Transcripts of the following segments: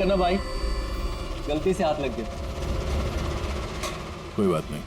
करना भाई, गलती से हाथ लग गया। कोई बात नहीं।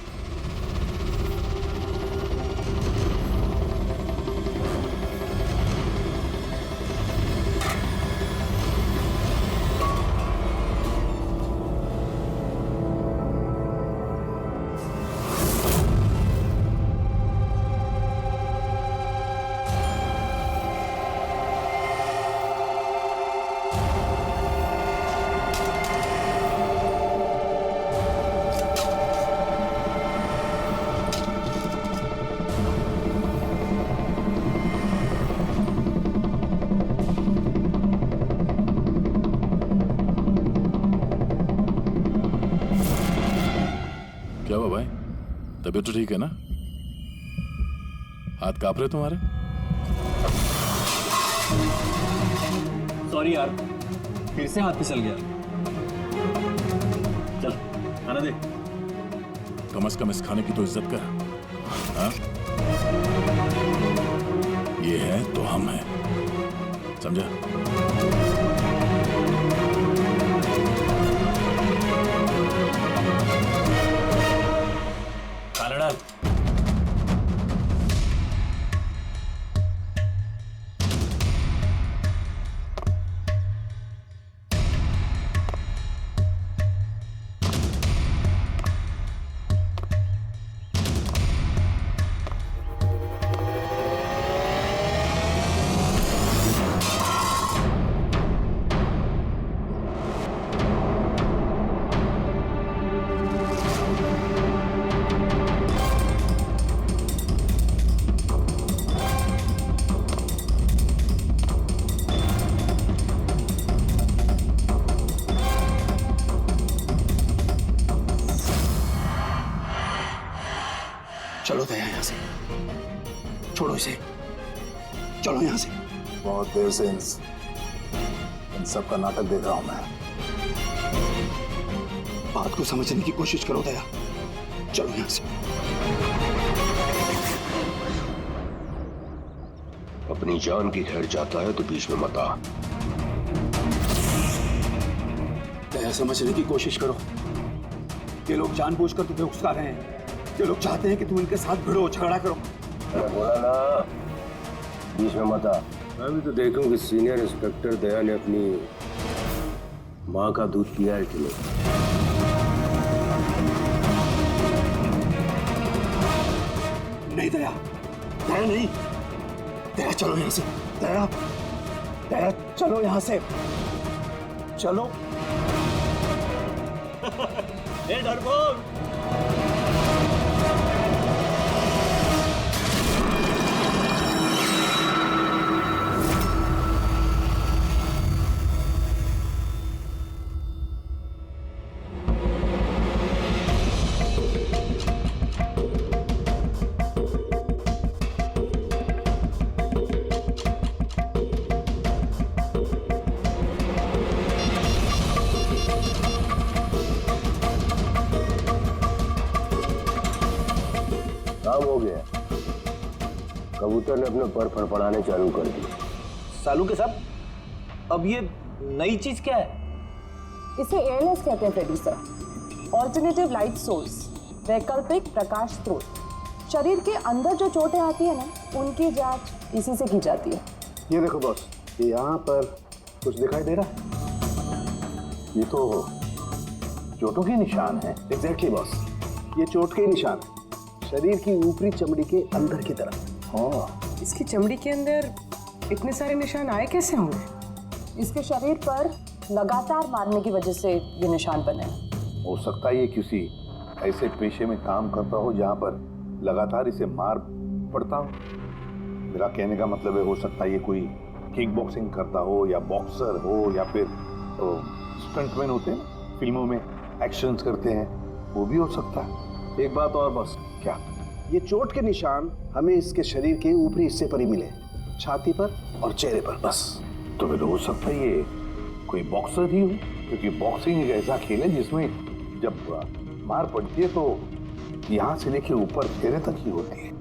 क्या हुआ भाई, तबीयत तो ठीक है ना? हाथ कांप रहे तुम्हारे? सॉरी यार, फिर से हाथ फिसल गया। चल खाना दे। कम से कम इस खाने की तो इज्जत कर। हाँ? ये है तो हम हैं, समझा? खाना डाल। चलो दया यहां से, छोड़ो इसे, चलो यहां से। बहुत देर से इन सब का नाटक देख रहा हूं मैं। बात को समझने की कोशिश करो दया, चलो यहां से। अपनी जान की खैर चाहता है तो बीच में मत आ। दया समझने की कोशिश करो, ये लोग जानबूझकर तुम्हें उकसा रहे हैं। ये लोग चाहते हैं कि तुम इनके साथ भिड़ो, झगड़ा करो। मैं बोला ना, बीच में मत आ। मैं भी तो देखूं कि सीनियर इंस्पेक्टर दया ने अपनी माँ का दूध पिया है कि नहीं। नहीं दया, दया नहीं, दया चलो यहां से, दया, दया चलो यहां से, चलो। ए डरपोक, काम हो गया। कबूतर ने अपने पर फड़फड़ाने चालू कर दिए। सालू के साथ अब ये नई चीज क्या है? इसे एयरलेस कहते हैं Freddie sir, alternative light source, वैकल्पिक प्रकाश स्रोत। शरीर के अंदर जो चोटें आती है ना, उनकी जांच इसी से की जाती है। ये देखो बॉस, यहाँ पर कुछ दिखाई दे रहा है? ये तो चोटों के निशान है। एग्जैक्टली बॉस, ये चोट के निशान है, शरीर की ऊपरी चमड़ी के अंदर की तरफ। हाँ, इसकी चमड़ी के अंदर इतने सारे निशान आए कैसे होंगे? इसके शरीर पर लगातार मारने की वजह से ये निशान बने हैं। हो सकता है ये किसी ऐसे पेशे में काम करता हो जहां पर लगातार इसे मार पड़ता हो। मेरा कहने का मतलब है, हो सकता है ये कोई किक बॉक्सिंग करता हो, या बॉक्सर हो, या फिर तो स्टंटमैन होते हैं ना, फिल्मों में एक्शंस करते हैं, वो भी हो सकता है। एक बात और बॉस, क्या? ये चोट के निशान हमें इसके शरीर के ऊपरी हिस्से पर ही मिले, छाती पर और चेहरे पर बस। तो फिर हो सकता है ये कोई बॉक्सर ही हो, क्योंकि बॉक्सिंग एक ऐसा खेल है जिसमें जब मार पड़ती है तो यहाँ से लेके ऊपर चेहरे तक ही होती है।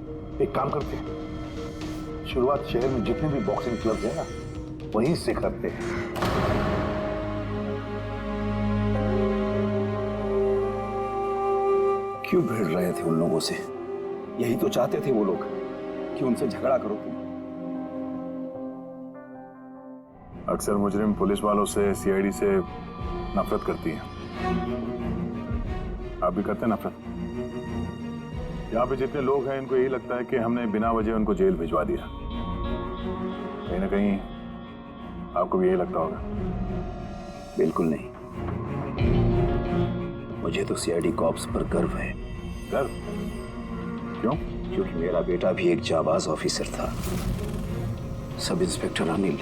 एक काम करते हैं, शुरुआत शहर में जितने भी बॉक्सिंग क्लब है ना, वहीं से करते हैं। क्यों भिड़ रहे थे उन लोगों से? यही तो चाहते थे वो लोग कि उनसे झगड़ा करो तुम। अक्सर मुजरिम पुलिस वालों से, सीआईडी से नफरत करती है। आप भी करते हैं नफरत? यहाँ पे जितने लोग हैं इनको यही लगता है कि हमने बिना वजह उनको जेल भिजवा दिया। कहीं ना कहीं आपको भी यही लगता होगा। बिल्कुल नहीं, मुझे तो सीआईडी कॉप्स पर गर्व है। गर्व? क्यों? क्योंकि मेरा बेटा भी एक जाबाज ऑफिसर था, सब इंस्पेक्टर अनिल।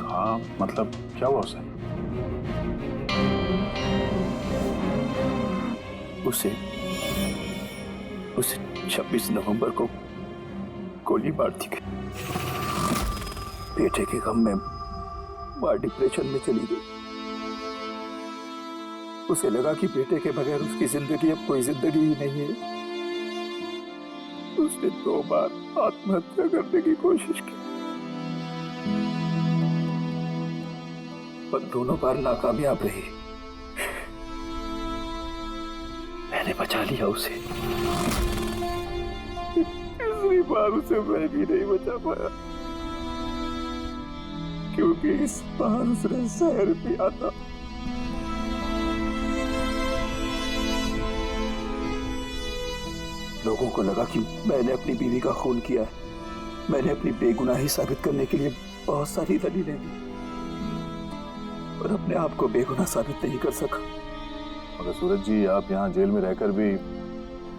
हाँ, मतलब क्या हुआ उसे? उसे 26 नवंबर को गोली मार दी गई। बेटे के गम में मां डिप्रेशन में चली गई। उसे लगा कि बेटे के बगैर उसकी जिंदगी अब कोई जिंदगी ही नहीं है। उसने 2 बार आत्महत्या करने की कोशिश की, पर दोनों बार नाकामयाब रही। मैंने बचा लिया उसे। तीसरी बार उसे मैं भी नहीं बचा पाया, क्योंकि इस बार उसने जहर पिया था। लोगों को लगा कि मैंने अपनी बीवी का खून किया है। मैंने अपनी बेगुनाही साबित करने के लिए बहुत सारी दलीलें दी, पर अपने आप को बेगुनाह साबित नहीं कर सका। मगर सूरज जी, आप यहाँ जेल में रहकर भी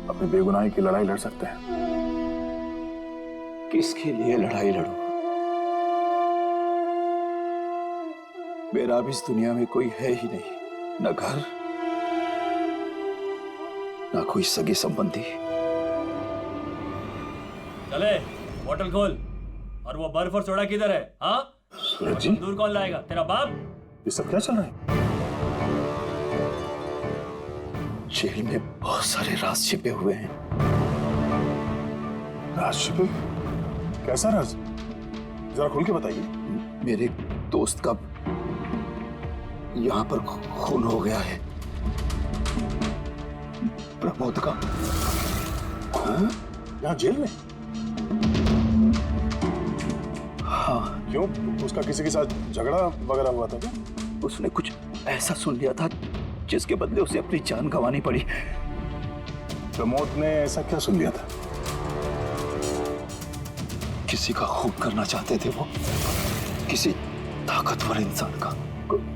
अपनी बेगुनाही की लड़ाई लड़ सकते हैं। किसके लिए लड़ाई लड़ूं? मेरा अब इस दुनिया में कोई है ही नहीं, न घर, न कोई सगे संबंधी। चले, बोतल खोल। और वो बर्फ और सोडा किधर है? हाँ, सूरज जी, दूर कौन लाएगा? तेरा बाप? ये सब क्या चल रहा है? जेल में बहुत सारे राज छिपे हुए हैं। राज छिपे? कैसा राज? जरा खुल के बताइए। मेरे दोस्त का यहाँ पर खून हो गया है, प्रमोद का। हाँ? यहाँ जेल में? हाँ। क्यों? उसका किसी के साथ झगड़ा वगैरह हुआ था क्या? उसने कुछ ऐसा सुन लिया था जिसके बदले उसे अपनी जान गंवानी पड़ी। प्रमोद ने ऐसा क्या सुन लिया था? किसी का खून करना चाहते थे वो, किसी ताकतवर इंसान का।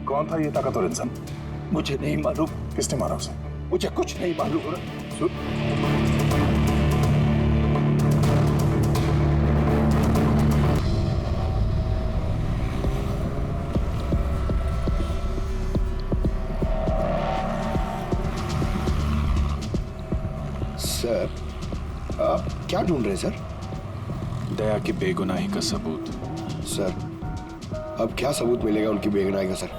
कौन था ये ताकतवर इंसान? मुझे नहीं मालूम। किसने मारा उसे? मुझे कुछ नहीं मालूम। सर, आप क्या ढूंढ रहे हैं सर? दया की बेगुनाही का सबूत। सर, अब क्या सबूत मिलेगा उनकी बेगुनाही का सर?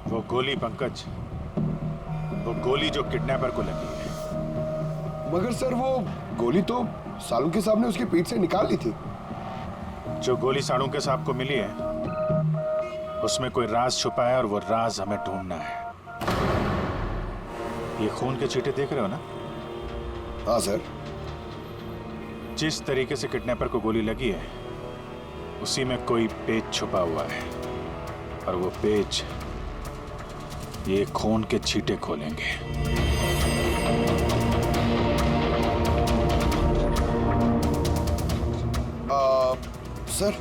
वो गोली पंकज, वो गोली जो किडनैपर को लगी है। मगर सर, वो गोली तो सालुंके साहब ने उसकी पीठ से निकाल ली थी। जो गोली सालुंके साहब को मिली है उसमें कोई राज छुपा है और वो राज हमें ढूंढना है। ये खून के छींटे देख रहे हो ना? हाँ सर। जिस तरीके से किडनैपर को गोली लगी है उसी में कोई पेच छुपा हुआ है, और वो पेच ये खून के छींटे खोलेंगे। सर,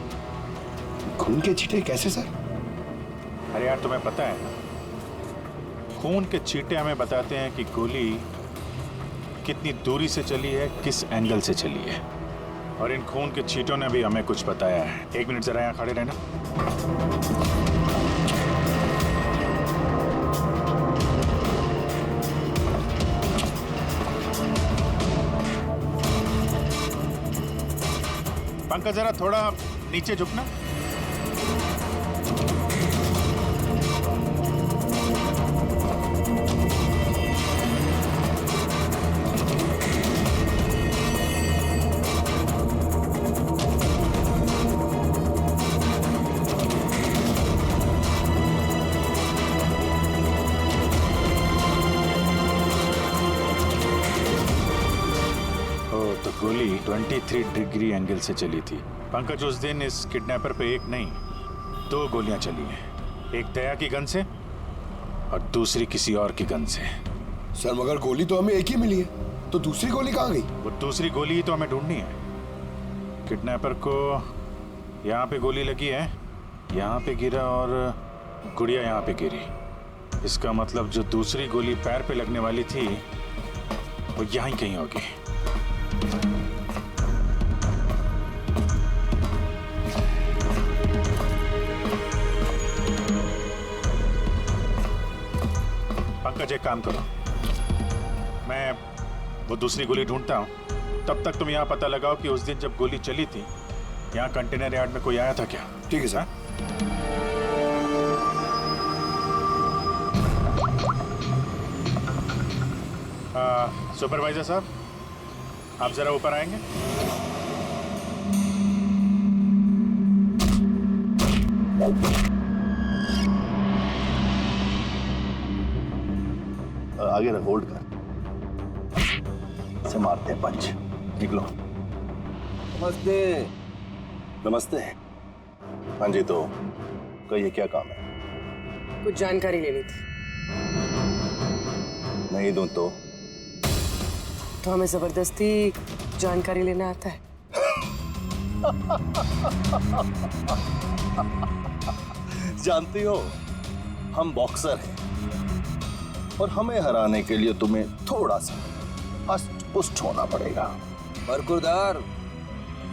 खून के छींटे कैसे सर? अरे यार, तुम्हें पता है ना, खून के छींटे हमें बताते हैं कि गोली कितनी दूरी से चली है, किस एंगल से चली है। और इन खून के छींटों ने भी हमें कुछ बताया है। 1 मिनट जरा यहाँ खड़े रहना। पंकज, जरा थोड़ा नीचे झुकना। तो गोली 23 डिग्री एंगल से चली थी। पंकज, उस दिन इस किडनैपर पे एक नहीं 2 गोलियां चली हैं, एक दया की गन से और दूसरी किसी और की गन से। सर मगर गोली तो हमें एक ही मिली है, तो दूसरी गोली कहाँ गई? वो दूसरी गोली ही तो हमें ढूंढनी है। किडनैपर को यहाँ पे गोली लगी है, यहाँ पे गिरा और गुड़िया यहाँ पे गिरी। इसका मतलब जो दूसरी गोली पैर पे लगने वाली थी वो यहाँ ही कहीं होगी। पंकज, एक काम करो, मैं वो दूसरी गोली ढूंढता हूँ, तब तक तुम यहाँ पता लगाओ कि उस दिन जब गोली चली थी यहाँ कंटेनर यार्ड में कोई आया था क्या? ठीक है सर। सुपरवाइजर साहब, आप जरा ऊपर आएंगे। आगे रख, होल्ड कर, से मारते हैं पंच। निकलो। नमस्ते। नमस्ते। हाँ जी, तो कहिए क्या काम है? कुछ जानकारी लेनी थी। नहीं दूं तो हमें जबरदस्ती जानकारी लेना आता है। जानती हो, हम बॉक्सर हैं और हमें हराने के लिए तुम्हें थोड़ा सा अष्ट-पुष्ट होना पड़ेगा। बरकुरदार,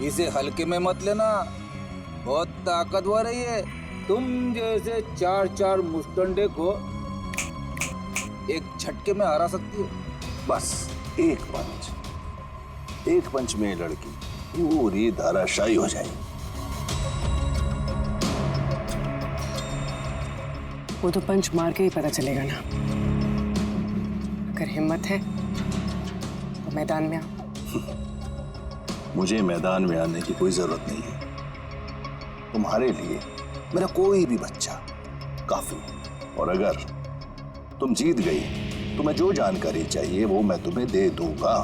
इसे हल्के में मत लेना, बहुत ताकतवर है ये। तुम जैसे 4 मुस्टंडे को एक झटके में हरा सकती हो। बस एक पंच में लड़की पूरी धराशायी हो जाएगी। वो तो पंच मार के ही पता चलेगा ना। अगर हिम्मत है तो मैदान में आओ। मुझे मैदान में आने की कोई जरूरत नहीं है। तुम्हारे लिए मेरा कोई भी बच्चा काफी। और अगर तुम जीत गई, तुम्हें जो जानकारी चाहिए वो मैं तुम्हें दे दूंगा।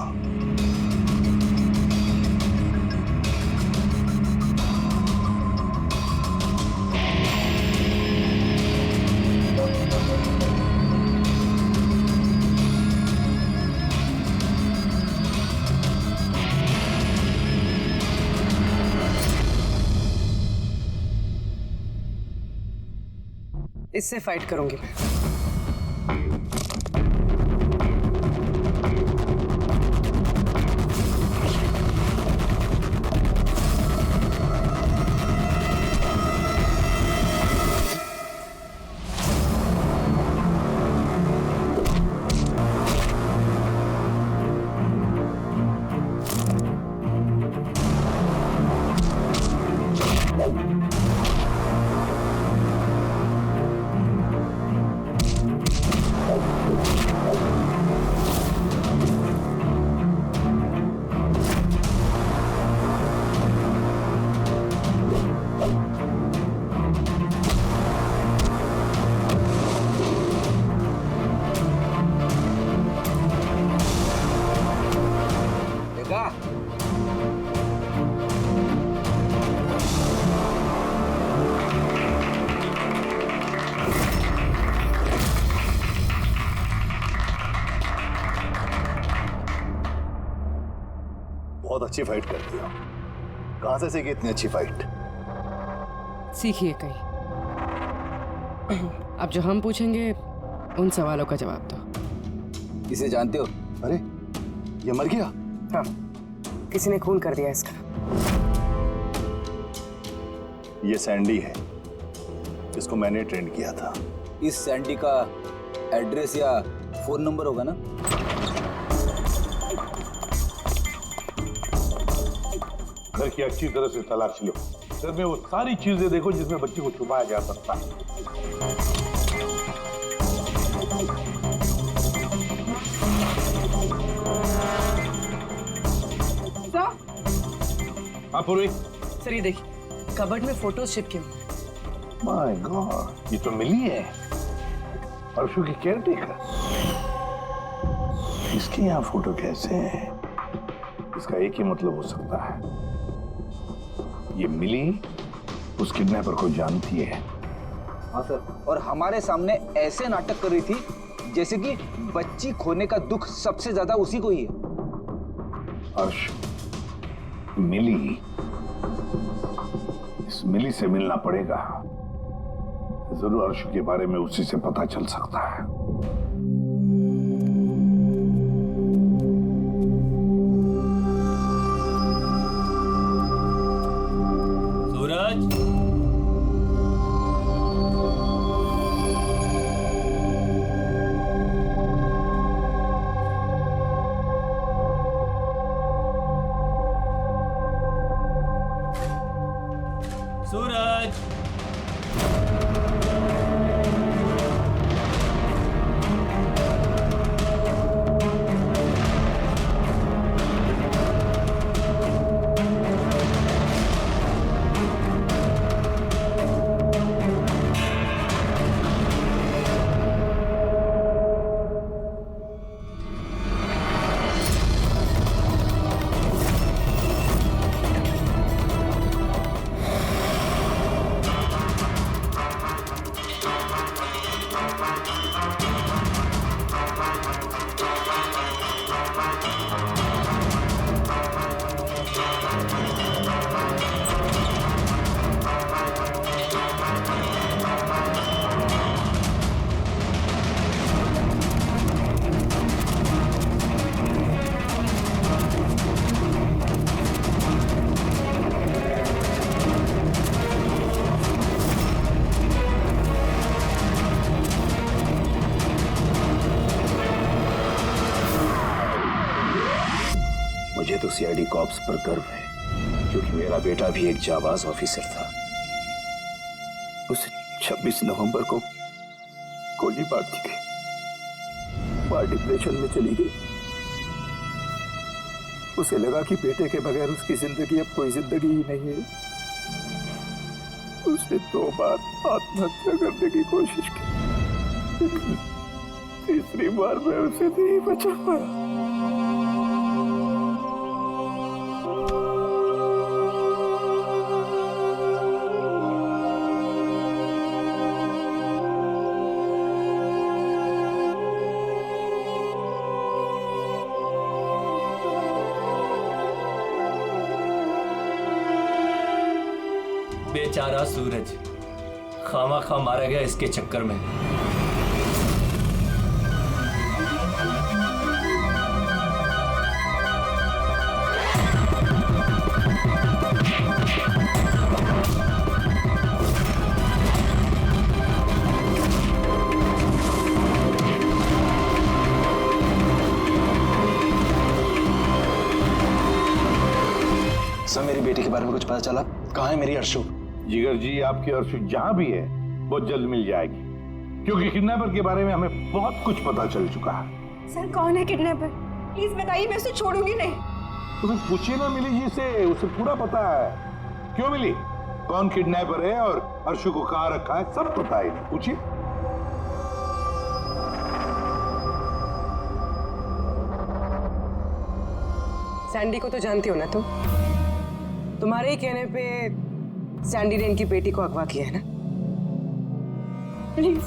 इससे फाइट करूंगी मैं। बहुत अच्छी फाइट करती हो। कहां से सीखी इतनी अच्छी फाइट? सीखिए कहीं। अब जो हम पूछेंगे उन सवालों का जवाब दो। इसे जानते हो? अरे ये मर गया? हाँ, किसी ने खून कर दिया इसका। ये सैंडी है, जिसको मैंने ट्रेन किया था। इस सैंडी का एड्रेस या फोन नंबर होगा ना? घर की अच्छी तरह से तलाश लो। घर में वो सारी चीजें देखो जिसमें बच्ची को छुपाया जा सकता है। हाँ पूर्वी। सर ये देखिए, कबर्ड में फोटोज चिपके हुए हैं। माय गॉड, ये तो मिली है परसों की केयरटेकर। इसके यहाँ फोटो कैसे है? इस इसका एक ही मतलब हो सकता है, ये मिली उस किडनैपर को जानती है। हाँ सर, और हमारे सामने ऐसे नाटक कर रही थी जैसे कि बच्ची खोने का दुख सबसे ज्यादा उसी को ही है। अर्श, मिली, इस मिली से मिलना पड़ेगा। जरूर अर्श के बारे में उसी से पता चल सकता है। सूरज, सूरज, मुझे तो सीआईडी कॉप्स पर गर्व है, क्योंकि मेरा बेटा भी एक जाबाज ऑफिसर था। उसे 26 नवंबर को गोली मार दी गई। मां डिप्रेशन में चली गई। उसे लगा कि बेटे के बगैर उसकी जिंदगी अब कोई जिंदगी ही नहीं है। उसने 2 बार आत्महत्या करने की कोशिश की। तीसरी बार मैं उसे नहीं बचा पाया। बेचारा सूरज खामा खा मारा गया इसके चक्कर में। सर, मेरी बेटी के बारे में कुछ पता चला? कहाँ है मेरी अर्शु? जिगर जी, आपकी अर्शु जहां भी है बहुत जल्द मिल जाएगी, क्योंकि किडनैपर के बारे में हमें बहुत कुछ पता चल चुका है। सर, कौन है किडनैपर? प्लीज बताइए, मैं उसे छोड़ूंगी नहीं। उसे पूछिए ना मिली जी से, उसे पूरा पता है। क्यों मिली, कौन किडनैपर है और अर्शु को कहाँ रखा है, सब पता है, पूछिए। सैंडी को तो जानती हो ना तुम? तुम्हारे ही कहने पे सैंडी ने इनकी बेटी को अगवा किया है ना? प्लीज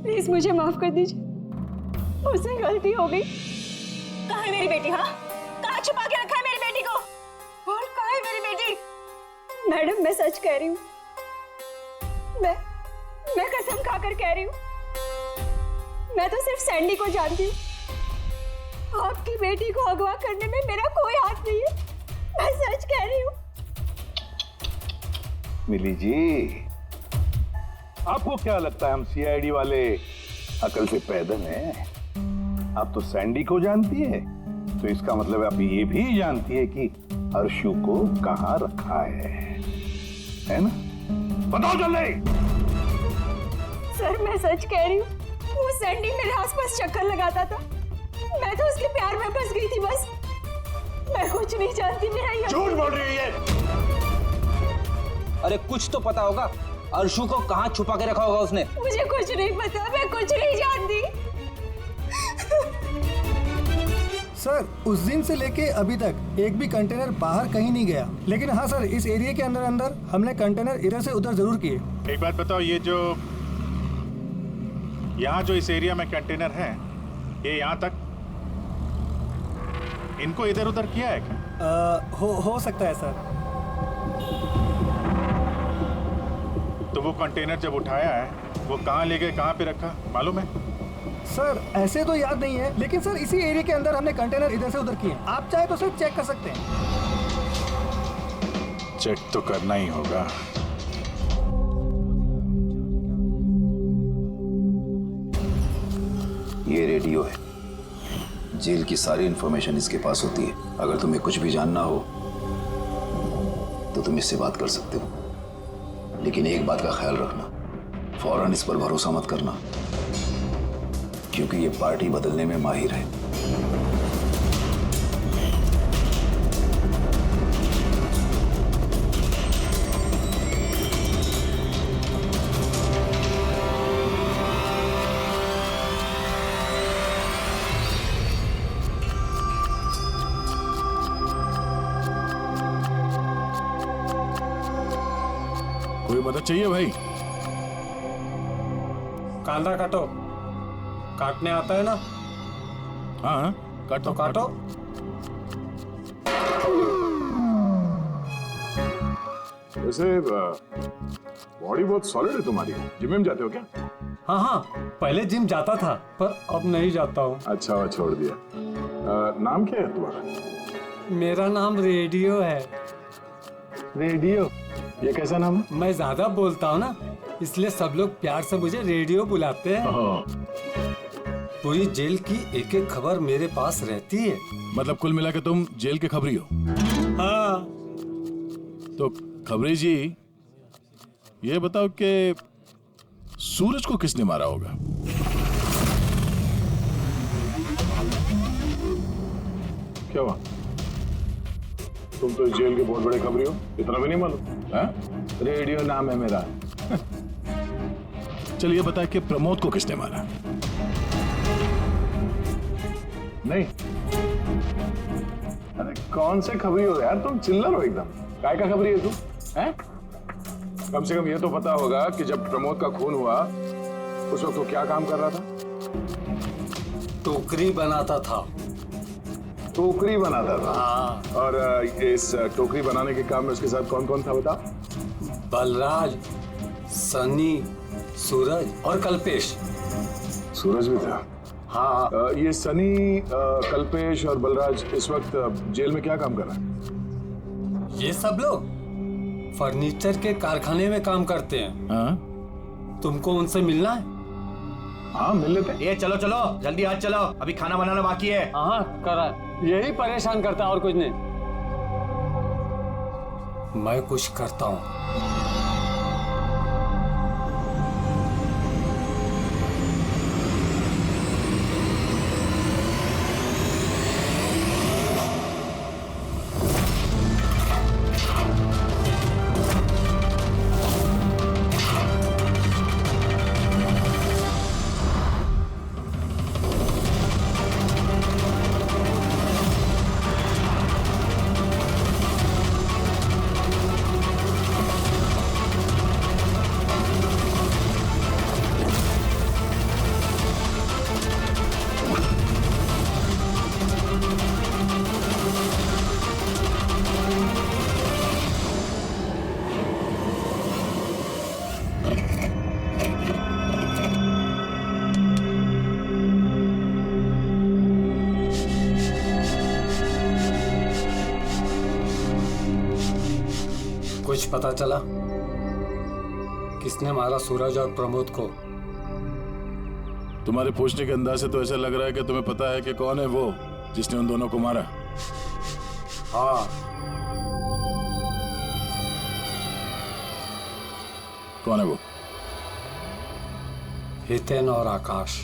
प्लीज मुझे माफ कर दीजिए, मुझसे गलती हो गई। कहाँ है मेरी बेटी? हाँ, कहाँ छुपा के रखा है मेरी बेटी को? और कहाँ है मेरी बेटी? मैडम, मैं सच कह रही हूँ। मैं कसम खाकर कह रही हूँ, मैं तो सिर्फ सैंडी को जानती हूँ। आपकी बेटी को अगवा करने में मेरा कोई हाथ नहीं है, मैं सच कह रही हूँ। मिली जी, आपको क्या लगता है हम सीआईडी वाले अकल से पैदल हैं? आप तो सैंडी को जानती है, तो इसका मतलब आप ये भी जानती है कि अर्शु को कहाँ रखा है ना? बताओ जल्दी। सर, मैं सच कह रही हूँ, वो सैंडी मेरे आसपास चक्कर लगाता था, मैं तो उसके प्यार में फंस गई थी बस। मैं कुछ नहीं जानती, मेरा ये झूठ बोल रही है ये। अरे कुछ तो पता होगा, अर्शु को कहाँ छुपा के रखा होगा उसने। मुझे कुछ नहीं पता, मैं कुछ नहीं जानती। सर उस दिन से लेके अभी तक एक भी कंटेनर बाहर कहीं नहीं गया, लेकिन हाँ सर इस एरिया के अंदर अंदर हमने कंटेनर इधर से उधर जरूर किए। एक बात बताओ, ये जो यहाँ जो इस एरिया में कंटेनर हैं, ये यहाँ तक इनको इधर उधर किया है क्या? हो सकता है सर। तो वो कंटेनर जब उठाया है वो कहाँ ले गए, कहाँ पे रखा, मालूम है? सर ऐसे तो याद नहीं है, लेकिन सर इसी एरिया के अंदर हमने कंटेनर इधर से उधर किए। आप चाहे तो सर चेक कर सकते हैं। चेक तो करना ही होगा। ये रेडियो है, जेल की सारी इंफॉर्मेशन इसके पास होती है। अगर तुम्हें कुछ भी जानना हो तो तुम इससे बात कर सकते हो, लेकिन एक बात का ख्याल रखना, फौरन इस पर भरोसा मत करना, क्योंकि ये पार्टी बदलने में माहिर है। कोई मदद चाहिए भाई? कांदा काटो, काटने आता है ना? हाँ काटो तो काटो। वैसे बॉडी बहुत सॉलिड है तुम्हारी। जिम में जाते हो क्या? हाँ हाँ, पहले जिम जाता था पर अब नहीं जाता हूँ। अच्छा, छोड़ दिया। नाम क्या है तुम्हारा? मेरा नाम रेडियो है। रेडियो? ये कैसा नाम है? मैं ज्यादा बोलता हूँ ना, इसलिए सब लोग प्यार से मुझे रेडियो बुलाते हैं। पूरी जेल की एक एक खबर मेरे पास रहती है। मतलब कुल मिला के तुम जेल के खबरी हो? हाँ। तो खबरी जी, ये बताओ कि सूरज को किसने मारा होगा? क्या हुआ? तुम तो इस जेल के बहुत बड़े खबरी हो, इतना भी नहीं मालूम? रेडियो नाम है मेरा। चलिए बता कि प्रमोद को किसने मारा? नहीं। अरे कौन से खबरी हो यार तुम, चिल्लर हो एकदम। काय का खबरी है तू? हैं? कम से कम ये तो पता होगा कि जब प्रमोद का खून हुआ उस वक्त वो क्या काम कर रहा था? टोकरी बनाता था। टोकरी बनाता था? हाँ। और इस टोकरी बनाने के काम में उसके साथ कौन कौन था बता? बलराज, सनी, सूरज और कल्पेश। सूरज भी था? हाँ। ये सनी, कल्पेश और बलराज इस वक्त जेल में क्या काम कर रहे हैं? ये सब लोग फर्नीचर के कारखाने में काम करते हैं। हाँ? तुमको उनसे मिलना है? हाँ मिल लेते हैं। ये चलो चलो जल्दी आज चलो, अभी खाना बनाना बाकी है। हाँ करा, यही परेशान करता है और कुछ नहीं। मैं कुछ करता हूँ। कुछ पता चला किसने मारा सूरज और प्रमोद को? तुम्हारे पूछने के अंदाज से तो ऐसा लग रहा है कि तुम्हें पता है कि कौन है वो जिसने उन दोनों को मारा। हाँ। कौन है वो? हितेन और आकाश।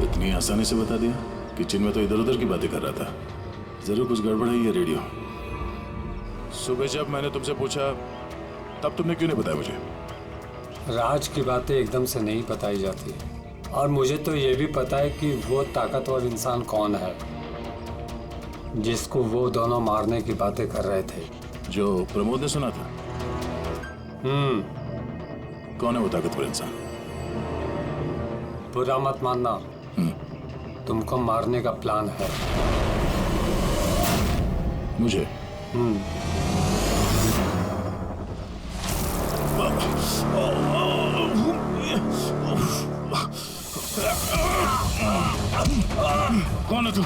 इतनी आसानी से बता दिया? किचन में तो इधर उधर की बातें कर रहा था। जरूर कुछ गड़बड़ है ये रेडियो। सुबह जब मैंने तुमसे पूछा तब तुमने क्यों नहीं बताया मुझे? राज की बातें एकदम से नहीं बताई जाती, और मुझे तो ये भी पता है कि वो ताकतवर इंसान कौन है जिसको वो दोनों मारने की बातें कर रहे थे। जो प्रमोद ने सुना था। कौन है वो ताकतवर इंसान? बुरा मत मानना, तुमको मारने का प्लान है। मुझे? कौन है तू?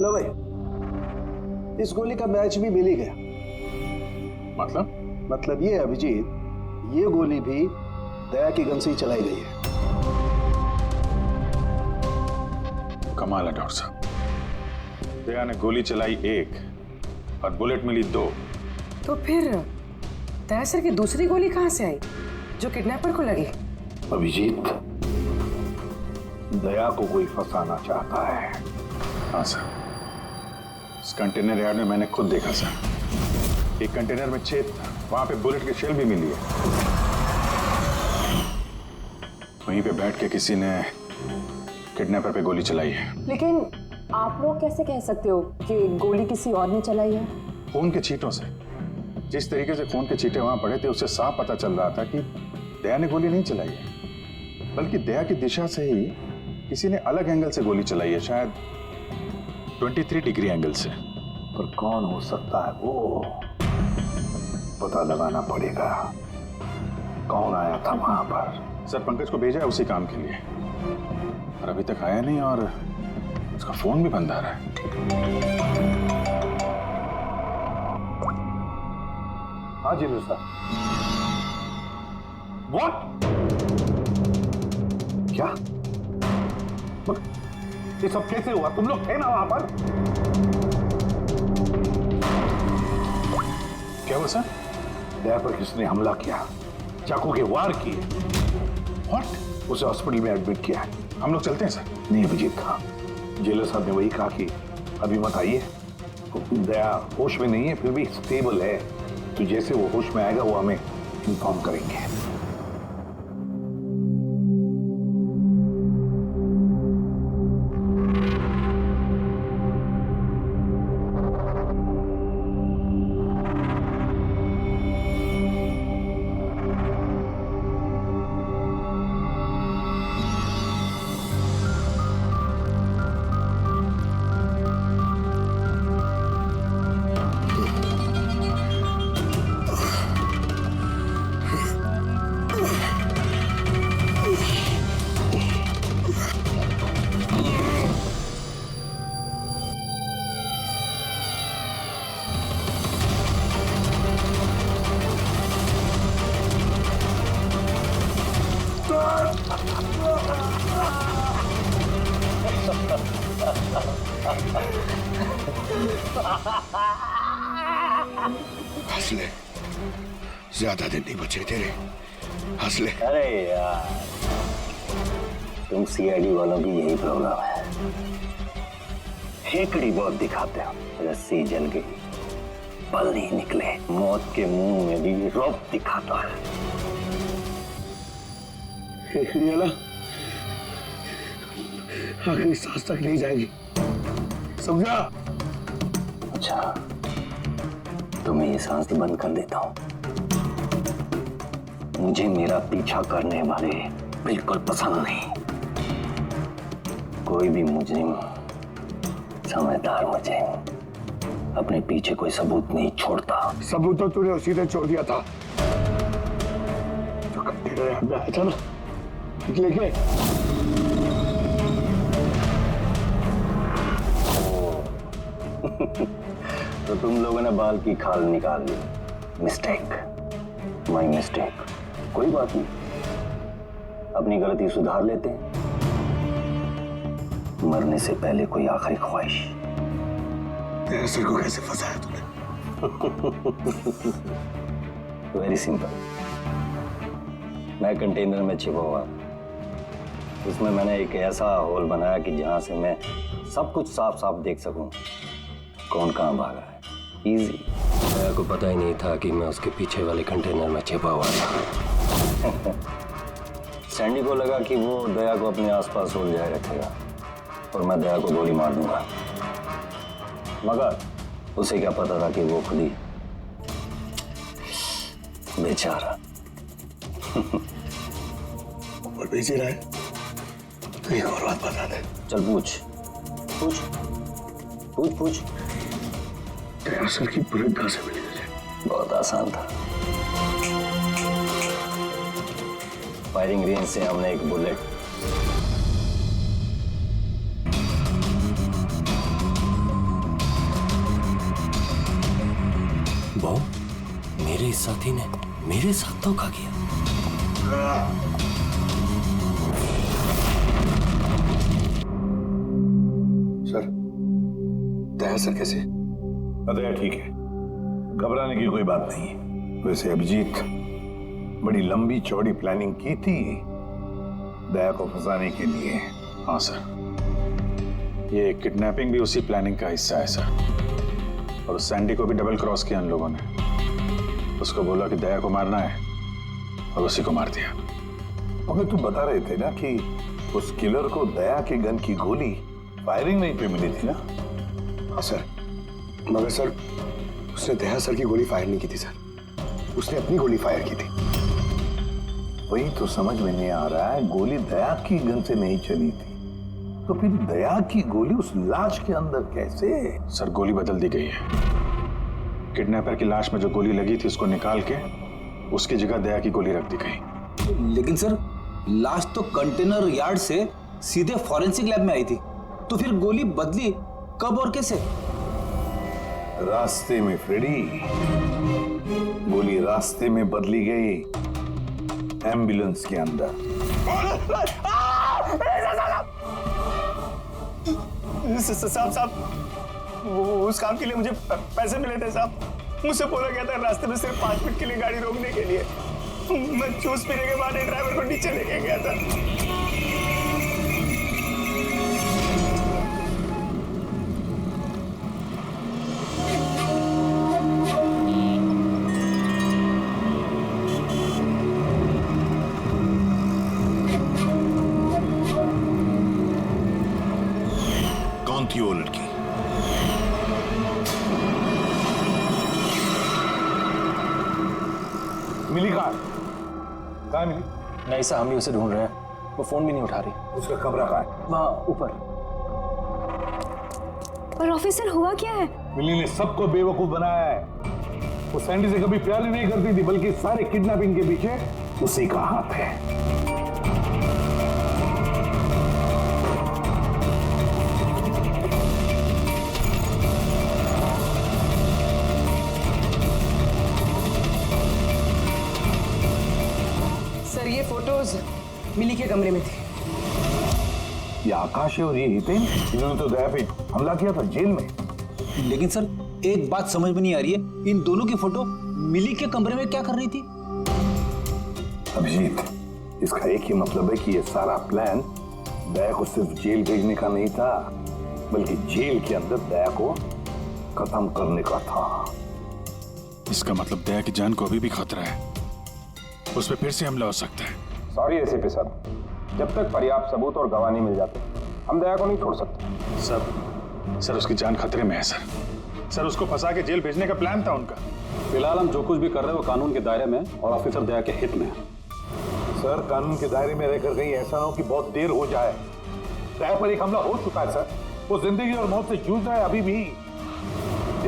लो भाई, इस गोली का मैच भी मिल ही गया। मतलब ये अभिजीत, ये गोली भी दया की गन से ही चलाई गई है। कमाल है डॉक्टर साहब, दया ने गोली चलाई 1 और बुलेट मिली 2। तो फिर दया सर की दूसरी गोली कहाँ से आई जो किडनैपर को लगी? अभिजीत, दया को कोई फंसाना चाहता है। हाँ सर, इस कंटेनर यार्ड में मैंने खुद देखा सर। एक कंटेनर में छेद था, वहां पे बुलेट की शेल भी मिली है। वहीं पे बैठ के किसी ने किडनैपर पे गोली चलाई है। लेकिन आप लोग कैसे कह सकते हो कि गोली किसी और ने चलाई है? खून के छींटों से, जिस तरीके से खून के छींटे वहां पड़े थे उससे साफ पता चल रहा था कि दया ने गोली नहीं चलाई है, बल्कि दया की दिशा से ही किसी ने अलग एंगल से गोली चलाई है, शायद 23 डिग्री एंगल से। पर कौन हो सकता है वो, पता लगाना पड़ेगा। कौन आया था वहां पर? सर, पंकज को भेजा है उसी काम के लिए, और अभी तक आया नहीं, और उसका फोन भी बंद आ रहा है। हाँ जी सर। What? क्या? ये सब कैसे हुआ? तुम लोग थे ना वहां पर? क्या हुआ सर? दया पर किसने हमला किया, चाकू के वार किए। What? उसे हॉस्पिटल में एडमिट किया है। हम लोग चलते हैं सर। नहीं अभिजीत, हाँ, जेलर साहब ने वही कहा कि अभी मत आइए। दया होश में नहीं है, फिर भी स्टेबल है, तो जैसे वो होश में आएगा वो हमें इन्फॉर्म करेंगे। हंस ले, ज्यादा दिन नहीं बचे तेरे, हंस ले। अरे यार, तुम सीआईडी वालों की यही प्रॉब्लम है, हेकड़ी बहुत दिखाते हो। रस्सी जल गई, पल नहीं निकले, मौत के मुंह में भी रौब दिखाता है। हेकड़ी वाला आखिरी सांस तक नहीं जाएगी, समझा? अच्छा, तुम्हें ये सांस बंद कर देता हूं, मुझे मेरा पीछा करने वाले बिल्कुल पसंद नहीं। कोई भी मुजरिम, समझदार मुजरिम अपने पीछे कोई सबूत नहीं छोड़ता। सबूत तो तूने उसी ने छोड़ दिया था जो कंटेनर हमने आया था ना लेके। तो तुम लोगों ने बाल की खाल निकाल ली। Mistake, my mistake. कोई बात नहीं, अपनी गलती सुधार लेते हैं। मरने से पहले कोई आखिरी ख्वाहिश। तेरे सर को कैसे फंसाया तूने? Very simple. मैं कंटेनर में छिपा हुआ, उसमें मैंने एक ऐसा होल बनाया कि जहां से मैं सब कुछ साफ साफ देख सकूं कौन कहां भाग रहा है। इजी। मेरे को पता ही नहीं था कि मैं उसके पीछे वाले कंटेनर में छिपा हुआ था। सैंडी को लगा कि वो दया को अपने आसपास उलझाए रखेगा और मैं दया को गोली मार दूंगा, मगर उसे क्या पता था कि वो खुद ही बेचारा और भेज रहा है। तो एक और बात बता दे। चल पूछ पूछ पूछ पूछ। तेरे सर की बुलेट कहां से मिली तुझे? बहुत आसान था। फायरिंग रेंज से हमने एक बुलेट मेरे साथी ने मेरे साथ धोखा किया। सर, दया सर कैसे? दया ठीक है, घबराने की कोई बात नहीं। वैसे अभिजीत बड़ी लंबी चौड़ी प्लानिंग की थी दया को फंसाने के लिए। हाँ सर, ये किडनैपिंग भी उसी प्लानिंग का हिस्सा है सर। और सैंडी को भी डबल क्रॉस किया उन लोगों ने। उसको बोला कि दया को मारना है और उसी को मार दिया। मगर तुम बता रहे थे ना कि उस किलर को दया के गन की गोली फायरिंग रेंज पे मिली थी ना? हाँ सर, मगर सर उसने दया सर की गोली फायर नहीं की थी सर, उसने अपनी गोली फायर की थी। वही तो समझ में नहीं आ रहा है, गोली दया की गन से नहीं चली थी तो फिर दया की गोली उस लाश के अंदर कैसे? सर गोली बदल दी गई है। किडनैपर की लाश में जो गोली लगी थी उसको निकाल के उसकी जगह दया की गोली रख दी गई। लेकिन सर लाश तो कंटेनर यार्ड से सीधे फॉरेंसिक लैब में आई थी, तो फिर गोली बदली कब और कैसे? रास्ते में फ्रेडी, गोली रास्ते में बदली गई, एम्बुलेंस के अंदर। साहब वो उस काम के लिए मुझे पैसे मिले थे साहब। मुझसे बोला गया था रास्ते में सिर्फ 5 मिनट के लिए गाड़ी रोकने के लिए। मैं जूस पीने के बाद ड्राइवर को नीचे लेके गया था। कौन थी वो लड़की? मिली कहाँ मिली? नहीं साहब, हम भी उसे ढूंढ रहे हैं, वो फोन भी नहीं उठा रही। उसका कमरा कहाँ है? वहाँ ऊपर। पर ऑफिसर हुआ क्या है? मिली ने सबको बेवकूफ बनाया है। वो सैंडी से कभी प्यार ही नहीं करती थी, बल्कि सारे किडनैपिंग के पीछे उसी का हाथ है। सर ये फोटोज मिली के कमरे में थे। ये आकाश है और ये हितेन, इन्होंने तो दया पे हमला किया था जेल में। लेकिन सर एक बात समझ में नहीं आ रही है, इन दोनों की फोटो मिली के कमरे में क्या कर रही थी? अभिजीत, इसका एक ही मतलब है कि ये सारा प्लान दया को सिर्फ जेल भेजने का नहीं था, बल्कि जेल के अंदर दया को खत्म करने का था। इसका मतलब दया की जान को अभी भी खतरा है, उस पर फिर से हमला हो सकता है। सॉरी एसीपी सर, जब तक पर्याप्त सबूत और गवाह नहीं मिल जाते हम दया को नहीं छोड़ सकते। सर उसकी जान खतरे में है सर उसको फंसा के जेल भेजने का प्लान था उनका। फिलहाल हम जो कुछ भी कर रहे हैं वो कानून के दायरे में और ऑफिसर दया के हित में है। सर कानून के दायरे में रहकर कहीं ऐसा ना हो कि बहुत देर हो जाए। तय पर एक हमला हो चुका है सर, वो जिंदगी और मौत से जूझ रहा है अभी भी।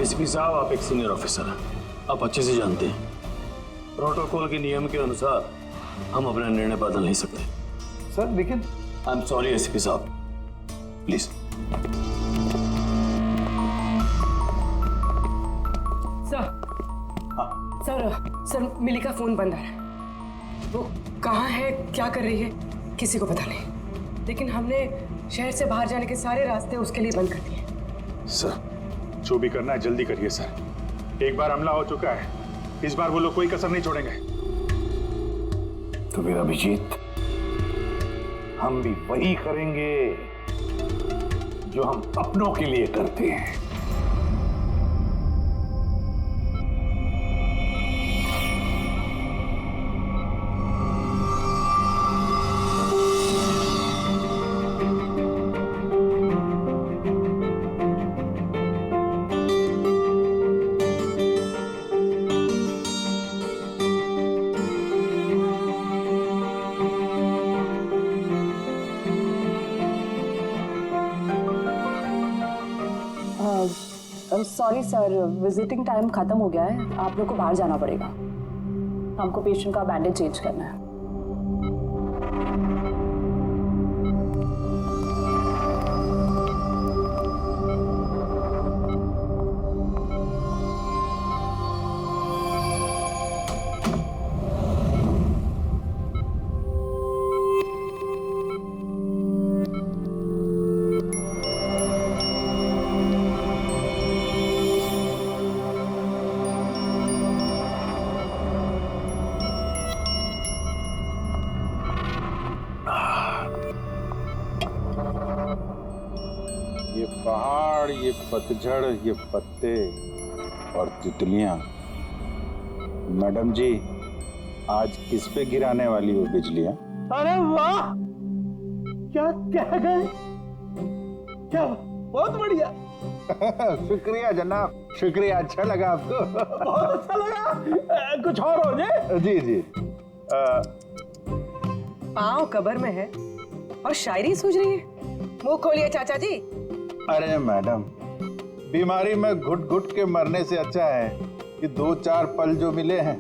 एसपी साहब, आप एक सीनियर ऑफिसर हैं, आप अच्छे से जानते हैं प्रोटोकॉल के नियम के अनुसार हम अपना निर्णय बदल नहीं सकते। सर लेकिन आई एम सॉरी एसपी साहब, प्लीज। सर मिली का फोन बंद आ रहा है। वो कहाँ है, क्या कर रही है, किसी को पता नहीं। लेकिन हमने शहर से बाहर जाने के सारे रास्ते उसके लिए बंद कर दिए। सर जो भी करना है जल्दी करिए सर। एक बार हमला हो चुका है, इस बार वो लोग कोई कसर नहीं छोड़ेंगे। तो फिर अभिजीत, हम भी वही करेंगे जो हम अपनों के लिए करते हैं। सॉरी सर, विजिटिंग टाइम खत्म हो गया है, आप लोग को बाहर जाना पड़ेगा। हमको पेशेंट का बैंडेज चेंज करना है। ये पहाड़, ये पतझड़, ये पत्ते और तितलियां। मैडम जी, आज किस पे गिराने वाली हो बिजलियां? अरे वाह, क्या कह गए, क्या बहुत बढ़िया। शुक्रिया जनाब, शुक्रिया। अच्छा लगा आपको? बहुत अच्छा लगा। कुछ और हो जाए? जी जी। पाँव कब्र में है और शायरी सूझ रही है। मुंह खोलिए चाचा जी। अरे मैडम, बीमारी में घुट घुट के मरने से अच्छा है कि 2-4 पल जो मिले हैं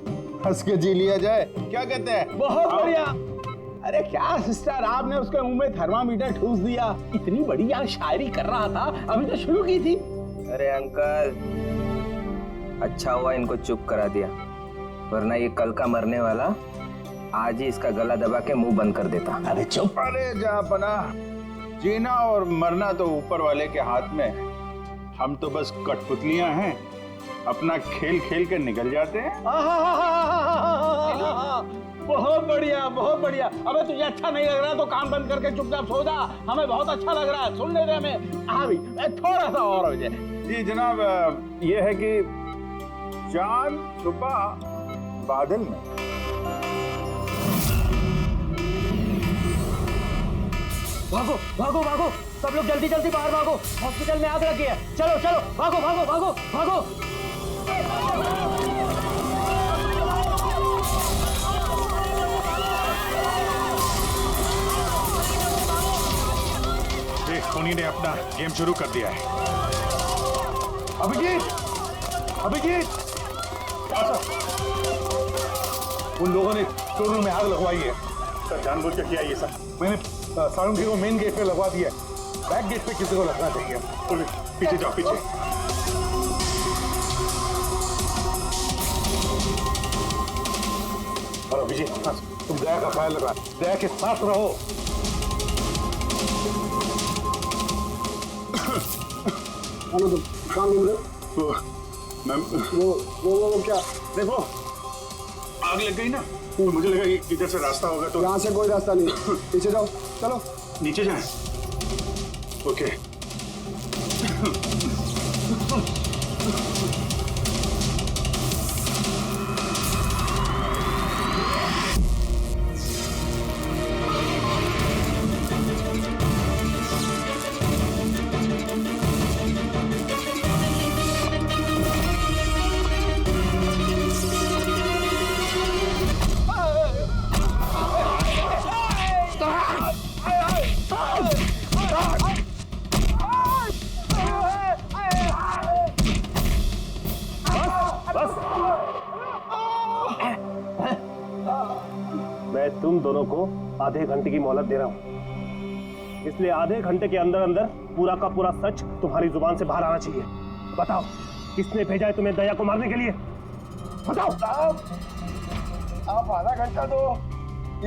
हंस के जी लिया जाए। क्या कहते हैं? बहुत बढ़िया। अरे क्या सिस्टर, आपने उसके मुंह में थर्मामीटर ठूस दिया। इतनी बढ़िया शायरी कर रहा था, अभी तो शुरू की थी। अरे अंकल, अच्छा हुआ इनको चुप करा दिया, वरना ये कल का मरने वाला आज ही इसका गला दबा के मुंह बंद कर देता। अरे चुप। अरे जहाँ पना, जीना और मरना तो ऊपर वाले के हाथ में है। हम तो बस कठपुतलियां हैं, अपना खेल खेल के निकल जाते हैं। बहुत बढ़िया, बहुत बढ़िया। अबे तुझे अच्छा नहीं लग रहा तो काम बंद करके चुपचाप सो जा। हमें बहुत अच्छा लग रहा है, सुन ले रहे हमें। हाँ भी थोड़ा सा और हो जाए। जी जनाब, ये है कि चांद छुपा बादल में। भागो भागो भागो, सब लोग जल्दी जल्दी बाहर भागो, हॉस्पिटल में आग लगी है। चलो चलो भागो भागो भागो भागो। देख, खूनी ने अपना गेम शुरू कर दिया है। अभिजीत, अभिजीत, उन लोगों ने स्टोर में आग लगवाई है। सर जानबूझ के किया ये सब। मैंने सारंगी को मेन गेट पे लगवा दिया है, बैक गेट पे किसी को लगना चाहिए। पीछे जाओ, पीछे। और अभिजीत, तुम दया का ख्याल रखना, दया के साथ रहो। काम वो क्या देखो, आग लग गई ना, तो मुझे लगा कि इधर से रास्ता होगा। तो यहाँ से कोई रास्ता नहीं, पीछे जाओ। चलो नीचे जाएं। ओके। तुम दोनों को आधे घंटे की मोहलत दे रहा हूं, इसलिए आधे घंटे के अंदर अंदर पूरा का पूरा सच तुम्हारी जुबान से बाहर आना चाहिए। बताओ, किसने भेजा है तुम्हें दया को मारने के लिए? बताओ। साहब, आप आधा घंटा दो,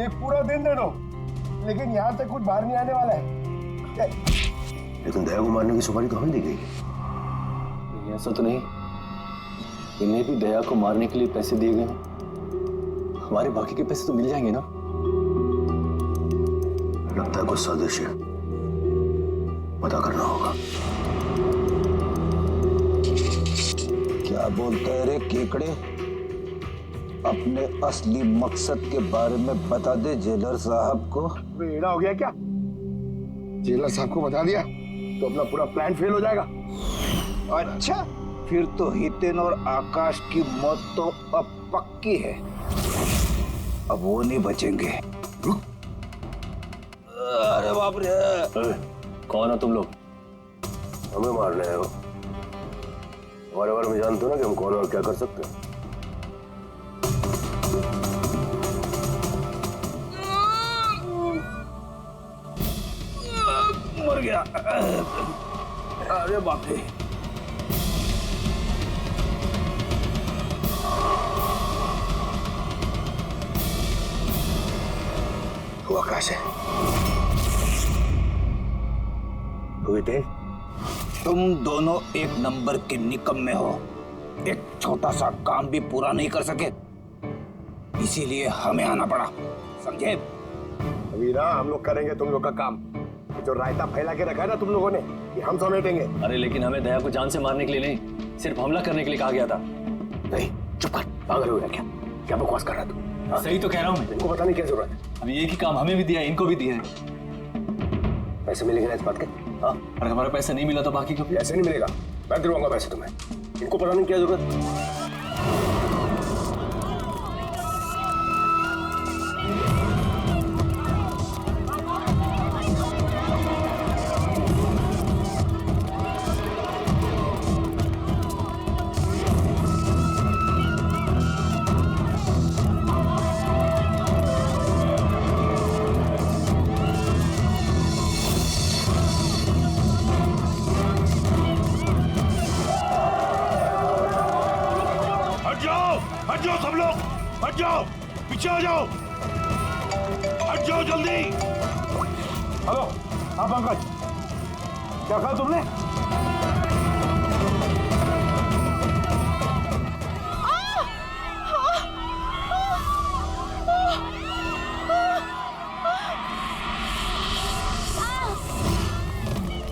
एक पूरा दिन दे दो, लेकिन यहाँ से कुछ बाहर नहीं आने वाला है। लेकिन दया को मारने की सुपारी तो हमें दी गई। ऐसा तो नहीं, इन्हें भी दया को मारने के लिए पैसे दिए गए? हमारे बाकी के पैसे तो मिल जाएंगे ना? लगता है कुछ साजिश है, पता करना होगा। क्या बोलता है रे केकड़े? अपने असली मकसद के बारे में बता दे जेलर साहब को। बेड़ा हो गया क्या? जेलर साहब को बता दिया तो अपना पूरा प्लान फेल हो जाएगा। अच्छा, फिर तो हितेन और आकाश की मौत तो अब पक्की है, अब वो नहीं बचेंगे। अरे बाप रे! कौन हो तुम लोग? हमें मारने आए हो? हमारे बारे में जानते हो ना कि हम कौन और क्या कर सकते हैं? मर गया। अरे बाप रे! वो आकाश है। तुम दोनों एक नंबर के निकम्मे हो, एक छोटा सा काम भी पूरा नहीं कर सके, इसीलिए हमें आना पड़ा, समझे? अभी ना हम लोग करेंगे तुम लोग का काम। जो रायता फैला के रखा है ना तुम लोगों ने, ये हम समेटेंगे। अरे लेकिन हमें दया को जान से मारने के लिए नहीं, सिर्फ हमला करने के लिए कहा गया था। नहीं, चुप कर, पागल हो गया क्या? क्या बकवास कर रहा तू? सही तो कह रहा हूँ मैं। इनको बताने की क्या जरूरत है? अभी एक ही काम हमें भी दिया है, इनको भी दिया है। पैसे मिलेंगे ना इस बात के? हाँ, अगर हमारा पैसा नहीं मिला तो बाकी को ऐसे नहीं मिलेगा। मैं दिलवाऊंगा पैसे तुम्हें, इनको बताने की क्या जरूरत? हट जाओ सब लोग, हट जाओ, पीछे आ जाओ, हट जाओ जल्दी। हेलो, हाँ पंकज, क्या कहा तुमने?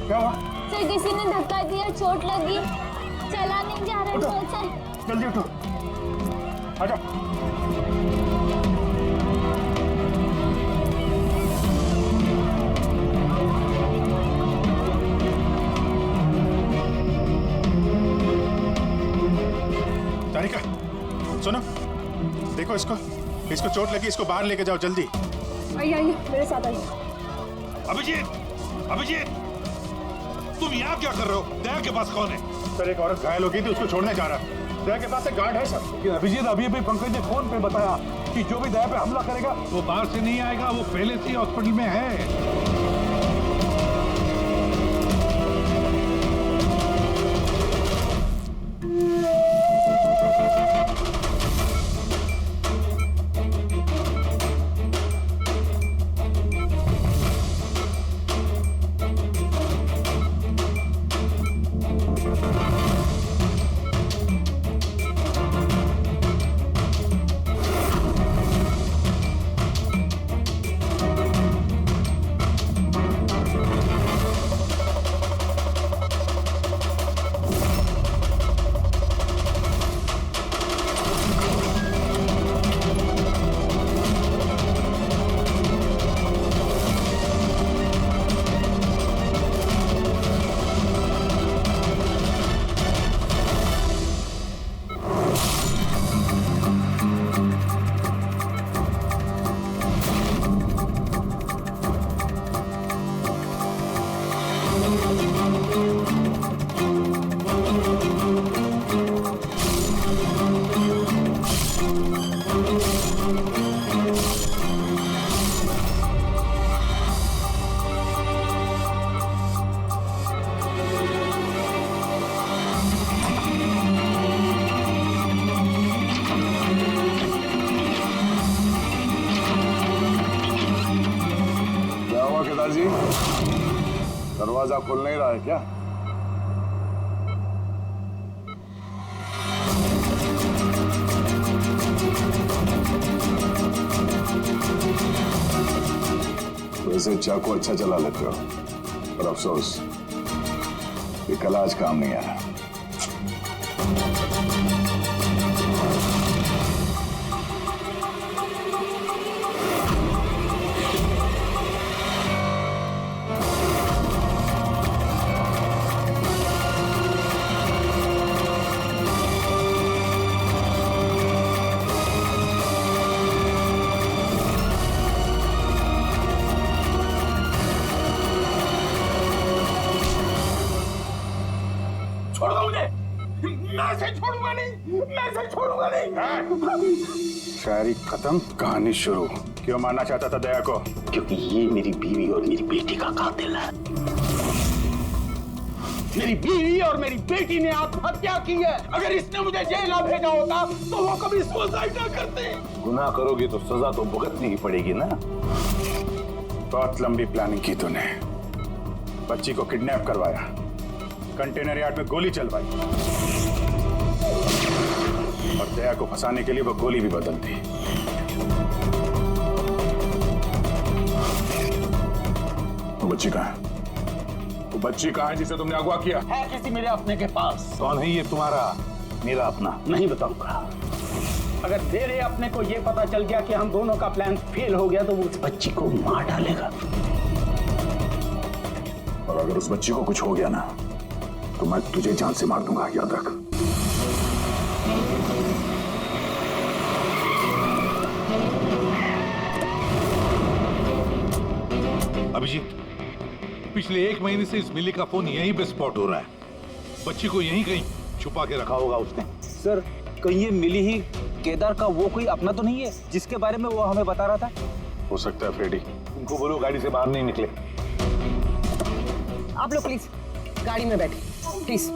क्या हुआ? सर किसी ने धक्का दिया, चोट लगी, चला नहीं जा रहा है सर। जल्दी उठो, आजा। तारिका, सुनो, देखो इसको चोट लगी, इसको बाहर लेके जाओ जल्दी। आइए मेरे साथ आइए। अभिजीत, तुम यहाँ क्या कर रहे हो? दया के पास कौन है? सर एक औरत घायल हो गई थी, उसको छोड़ने जा रहा है। दया के पास एक गार्ड है सर। लेकिन अभिजीत, अभी पंकज ने फोन पे बताया कि जो भी दया पे हमला करेगा वो बाहर से नहीं आएगा, वो पहले से ही हॉस्पिटल में है। दरवाजा खोल नहीं रहा है क्या? वैसे चाकू अच्छा चला लेते हो, पर अफसोस ये कला आज काम नहीं आया। छोड़ दो मुझे, मैं से छोड़ूंगा नहीं, मैं से छोड़ूंगा नहीं। शायरी खत्म, कहानी शुरू। क्यों मारना चाहता था दया को? क्योंकि ये मेरी बीवी और मेरी बेटी का कातिल है। मेरी बीवी और मेरी बेटी ने आत्महत्या की है। अगर इसने मुझे जेल ना भेजा होता तो वो कभी सुसाइड ना करते। गुनाह करोगी तो सजा तो भुगतनी ही पड़ेगी ना। बहुत लंबी प्लानिंग की तूने। बच्ची को किडनैप करवाया, कंटेनर यार्ड में गोली चलवाई और दया को फंसाने के लिए वो गोली भी बदल दी। वो बच्ची कहाँ है? वो बच्ची कहाँ है जिसे तुमने अगवा किया? है किसी मेरे अपने के पास। कौन है ये तुम्हारा मेरा अपना? नहीं बताऊंगा। अगर मेरे अपने को ये पता चल गया कि हम दोनों का प्लान फेल हो गया तो वो उस बच्ची को मार डालेगा। और अगर उस बच्ची को कुछ हो गया ना तो मैं तुझे जान से मार दूंगा, याद रख। अभिजीत, पिछले 1 महीने से इस मिली का फोन यहीं पे स्पॉट हो रहा है। बच्ची को यहीं कहीं छुपा के रखा होगा उसने। सर, कहीं ये मिली ही केदार का वो कोई अपना तो नहीं है जिसके बारे में वो हमें बता रहा था? हो सकता है फ्रेडी। उनको बोलो गाड़ी से बाहर नहीं निकले। आप लोग प्लीज गाड़ी में बैठे, प्लीज।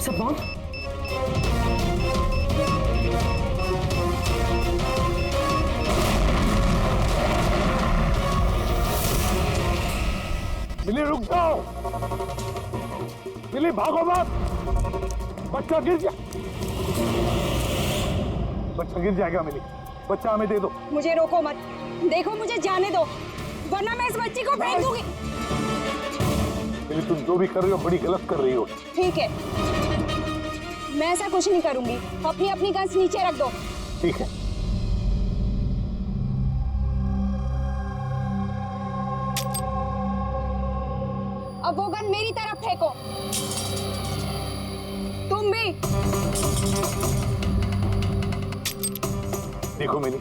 सब बॉम्ब? मिली रुक जाओ, मिली भागो मत, बच्चा गिर जा, बच्चा गिर जाएगा। मिली, बच्चा हमें दे दो। मुझे रोको मत, देखो मुझे जाने दो वरना मैं इस बच्ची को फेंक दूंगी। मिली, तुम जो भी कर रही हो बड़ी गलत कर रही हो। ठीक है, मैं ऐसा कुछ नहीं करूंगी। अपनी अपनी गन्स नीचे रख दो। ठीक है। अब वो गन मेरी तरफ फेंको। तुम भी। देखो मिली,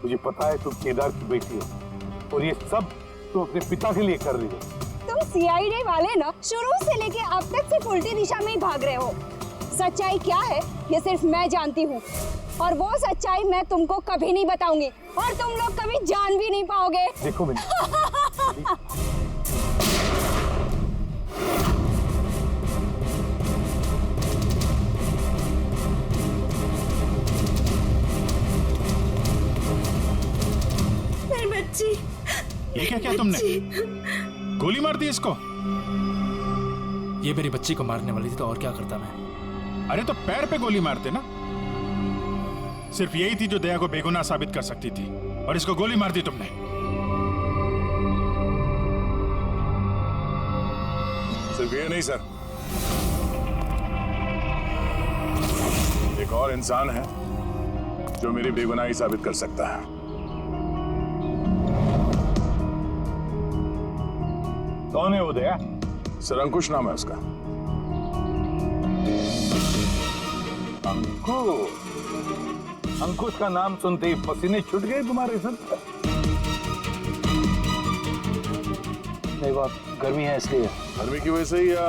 मुझे पता है तुम केदार की बेटी हो और ये सब तुम अपने पिता के लिए कर रही हो। तुम सीआईडी वाले ना शुरू से लेके अब तक सिर्फ उल्टी दिशा में ही भाग रहे हो। सच्चाई क्या है ये सिर्फ मैं जानती हूँ और वो सच्चाई मैं तुमको कभी नहीं बताऊंगी और तुम लोग कभी जान भी नहीं पाओगे। देखो मिली, मेरी बच्ची। ये क्या किया तुमने? गोली मार दी इसको? ये मेरी बच्ची को मारने वाली थी तो और क्या करता मैं? अरे तो पैर पे गोली मारते ना। सिर्फ यही थी जो दया को बेगुनाह साबित कर सकती थी, और इसको गोली मार दी तुमने। सिर्फ ये नहीं सर, एक और इंसान है जो मेरी बेगुनाही साबित कर सकता है। कौन है वो दया? सर अंकुश नाम है उसका। अंकुश का नाम सुनते ही पसीने छूट गए तुम्हारे सर? नहीं, वो गर्मी है इसलिए। गर्मी की वजह से ही या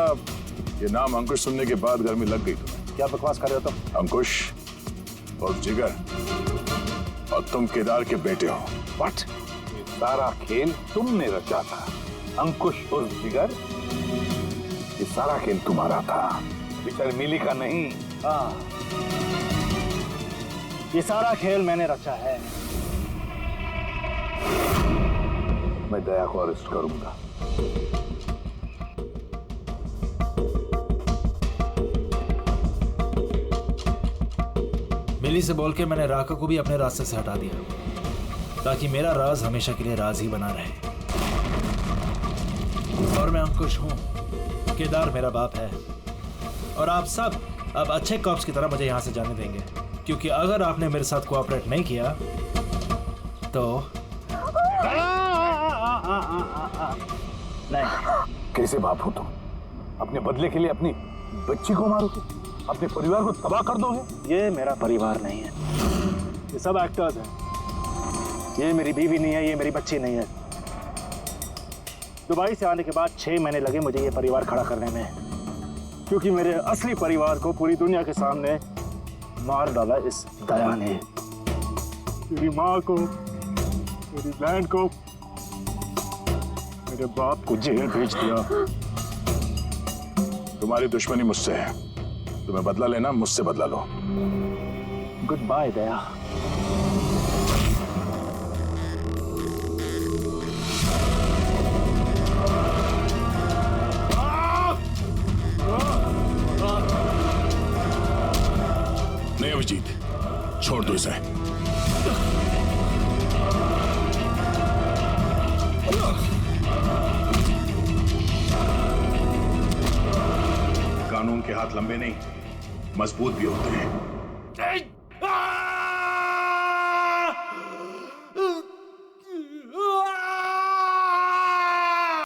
ये नाम अंकुश सुनने के बाद गर्मी लग गई तुम्हें? क्या बकवास कर रहे हो तुम? अंकुश और जिगर, और तुम केदार के बेटे हो। व्हाट? ये सारा खेल तुमने रचा था? अंकुश और जिगर, ये सारा खेल तुम्हारा था, बेचारी मिली का नहीं। हाँ, ये सारा खेल मैंने रचा है। मैं दया को अरेस्ट करूंगा। मिली से बोल के मैंने राका को भी अपने रास्ते से हटा दिया, ताकि मेरा राज हमेशा के लिए राज ही बना रहे। और मैं अंकुश हूं, केदार मेरा बाप है, और आप सब अब अच्छे कॉप्स की तरह मुझे यहां से जाने देंगे, क्योंकि अगर आपने मेरे साथ कोऑपरेट नहीं किया तो नहीं। कैसे बाप हो तुम? अपने बदले के लिए अपनी बच्ची को मारोगे, अपने परिवार को तबाह कर दोगे? ये मेरा परिवार नहीं है, ये सब एक्टर्स हैं। ये मेरी बीवी नहीं है, ये मेरी बच्ची नहीं है। दुबई से आने के बाद 6 महीने लगे मुझे ये परिवार खड़ा करने में, क्योंकि मेरे असली परिवार को पूरी दुनिया के सामने मार डाला इस दया ने। मेरी माँ को, मेरी बहन को, मेरे बाप को जेल भेज दिया। तुम्हारी दुश्मनी मुझसे है, तुम्हें बदला लेना, मुझसे बदला लो। गुड बाय दया। नहीं अभिजीत, छोड़ दो इसे। कानून के हाथ लंबे नहीं, मजबूत भी होते हैं।